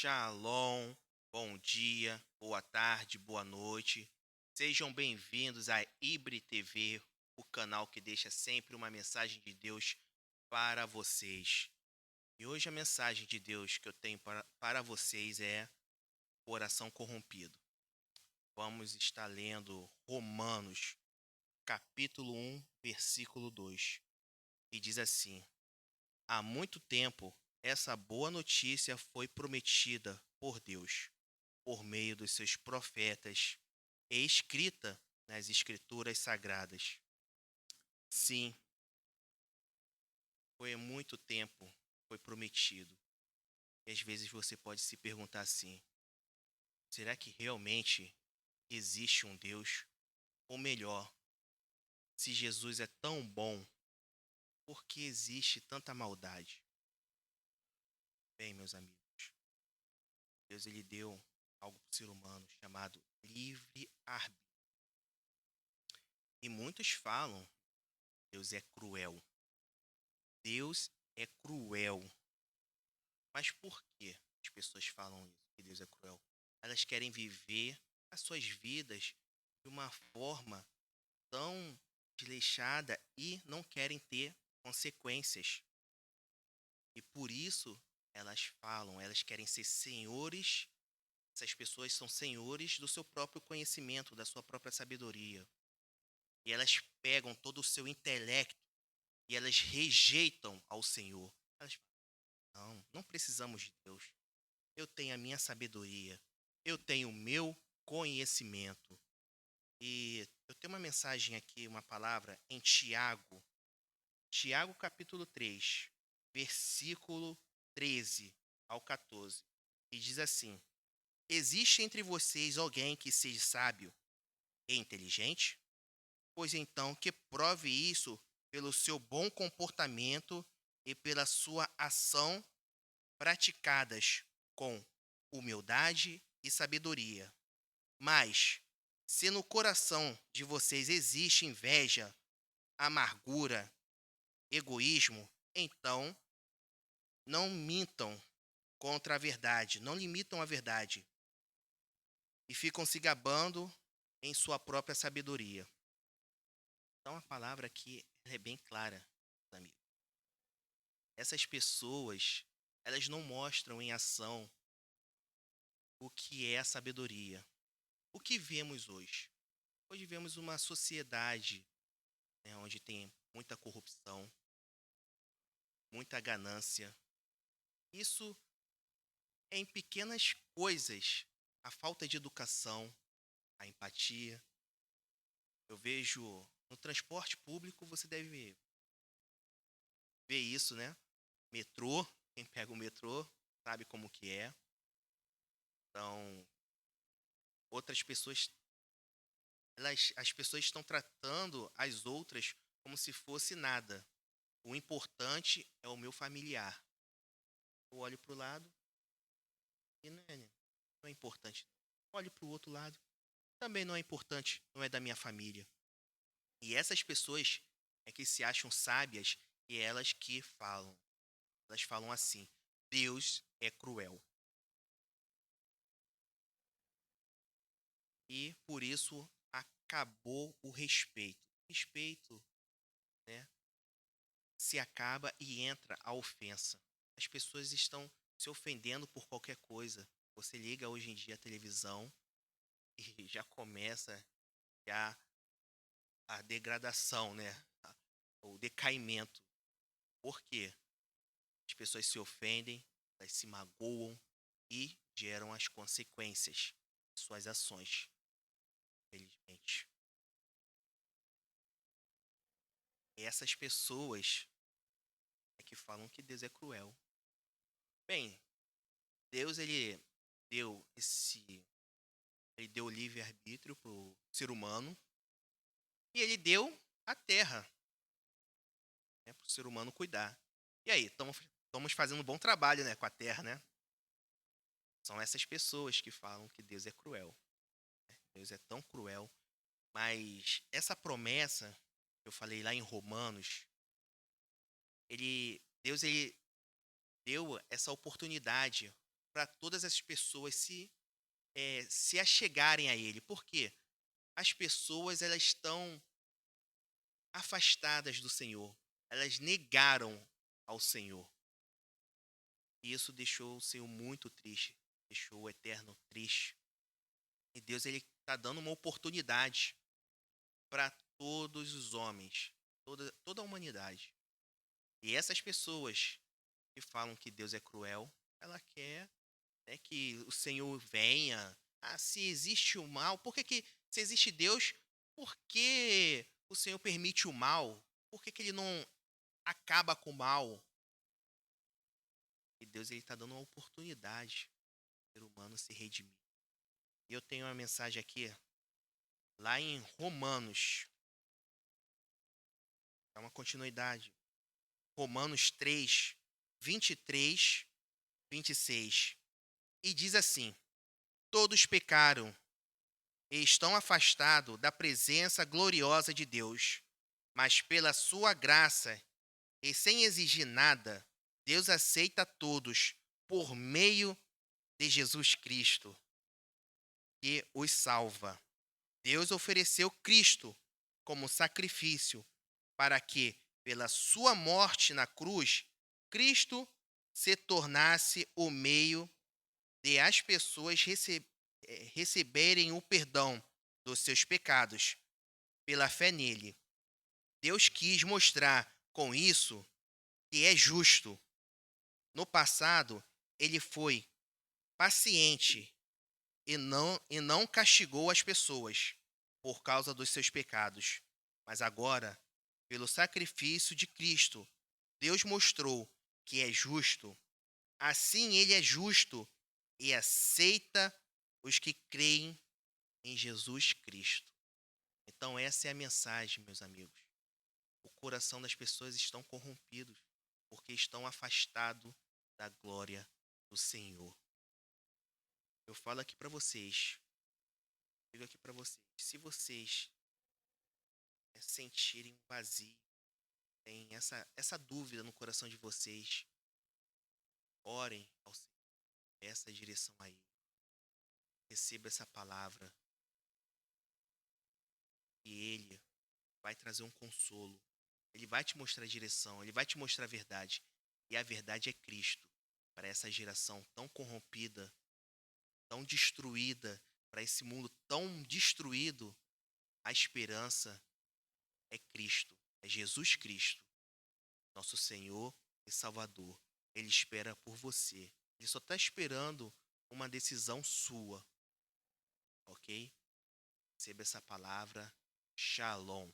Shalom, bom dia, boa tarde, boa noite. Sejam bem-vindos à Ibre TV, o canal que deixa sempre uma mensagem de Deus para vocês. E hoje a mensagem de Deus que eu tenho para vocês é coração corrompido. Vamos estar lendo Romanos, capítulo 1, versículo 2, e diz assim: Há muito tempo essa boa notícia foi prometida por Deus por meio dos seus profetas e escrita nas Escrituras Sagradas. Sim, foi há muito tempo, foi prometido. E às vezes você pode se perguntar assim: será que realmente existe um Deus? Ou melhor, se Jesus é tão bom, por que existe tanta maldade? Bem, meus amigos, Deus ele deu algo para o ser humano chamado livre-arbítrio. E muitos falam: Deus é cruel. Deus é cruel. Mas por que as pessoas falam isso, que Deus é cruel? Elas querem viver as suas vidas de uma forma tão desleixada e não querem ter consequências. E por isso elas falam, elas querem ser senhores. Essas pessoas são senhores do seu próprio conhecimento, da sua própria sabedoria. E elas pegam todo o seu intelecto e elas rejeitam ao Senhor. Elas falam: não precisamos de Deus. Eu tenho a minha sabedoria, eu tenho o meu conhecimento. E eu tenho uma mensagem aqui, uma palavra em Tiago, Tiago capítulo 3, versículo 13 ao 14, e diz assim: Existe entre vocês alguém que seja sábio e inteligente? Pois então que prove isso pelo seu bom comportamento e pela sua ação praticadas com humildade e sabedoria. Mas, se no coração de vocês existe inveja, amargura, egoísmo, então não mintam contra a verdade, não limitam a verdade e ficam se gabando em sua própria sabedoria. Então a palavra aqui é bem clara, amigo. Essas pessoas, elas não mostram em ação o que é a sabedoria. O que vemos hoje? Hoje vemos uma sociedade, né, onde tem muita corrupção, muita ganância. Isso é em pequenas coisas. A falta de educação, a empatia. Eu vejo no transporte público, você deve ver isso, né? Metrô, quem pega o metrô sabe como que é. Então, outras pessoas, as pessoas estão tratando as outras como se fosse nada. O importante é o meu familiar. Eu olho para o lado e não é importante. Olho para o outro lado, também não é importante, não é da minha família. E essas pessoas é que se acham sábias e elas que falam. Elas falam assim: Deus é cruel. E por isso acabou o respeito. Respeito, né, se acaba e entra a ofensa. As pessoas estão se ofendendo por qualquer coisa. Você liga hoje em dia a televisão e já começa já a degradação, né? O decaimento. Por quê? As pessoas se ofendem, elas se magoam e geram as consequências de suas ações, infelizmente. E essas pessoas é que falam que Deus é cruel. Bem, Deus deu esse ele deu livre-arbítrio para o ser humano e ele deu a terra, né, para o ser humano cuidar. E aí, estamos fazendo um bom trabalho, né, com a terra, né? São essas pessoas que falam que Deus é cruel. Deus é tão cruel. Mas essa promessa que eu falei lá em Romanos, Deus ele deu essa oportunidade para todas as pessoas se achegarem a Ele. Por quê? As pessoas elas estão afastadas do Senhor. Elas negaram ao Senhor. E isso deixou o Senhor muito triste. Deixou o Eterno triste. E Deus ele está dando uma oportunidade para todos os homens, toda a humanidade. E essas pessoas que falam que Deus é cruel, ela quer, né, que o Senhor venha. Ah, se existe o mal, se existe Deus, por que o Senhor permite o mal? Por que ele não acaba com o mal? E Deus ele está dando uma oportunidade para o ser humano se redimir. E eu tenho uma mensagem aqui, lá em Romanos, é uma continuidade. Romanos 3, 23, 26. E diz assim: todos pecaram e estão afastados da presença gloriosa de Deus, mas pela sua graça e sem exigir nada, Deus aceita todos por meio de Jesus Cristo, que os salva. Deus ofereceu Cristo como sacrifício para que, pela sua morte na cruz, Cristo se tornasse o meio de as pessoas receberem o perdão dos seus pecados pela fé nele. Deus quis mostrar com isso que é justo. No passado, ele foi paciente e não castigou as pessoas por causa dos seus pecados. Mas agora, pelo sacrifício de Cristo, Deus mostrou que é justo. Assim, ele é justo e aceita os que creem em Jesus Cristo. Então, essa é a mensagem, meus amigos. O coração das pessoas estão corrompidos porque estão afastados da glória do Senhor. Eu falo aqui para vocês, digo aqui para vocês, se vocês sentirem um vazio, tem essa dúvida no coração de vocês, orem ao Senhor, peça a direção a Ele, receba essa palavra e Ele vai trazer um consolo. Ele vai te mostrar a direção, Ele vai te mostrar a verdade. E a verdade é Cristo. Para essa geração tão corrompida, tão destruída, para esse mundo tão destruído, a esperança é Cristo, é Jesus Cristo, nosso Senhor e Salvador. Ele espera por você. Ele só está esperando uma decisão sua, ok? Receba essa palavra. Shalom.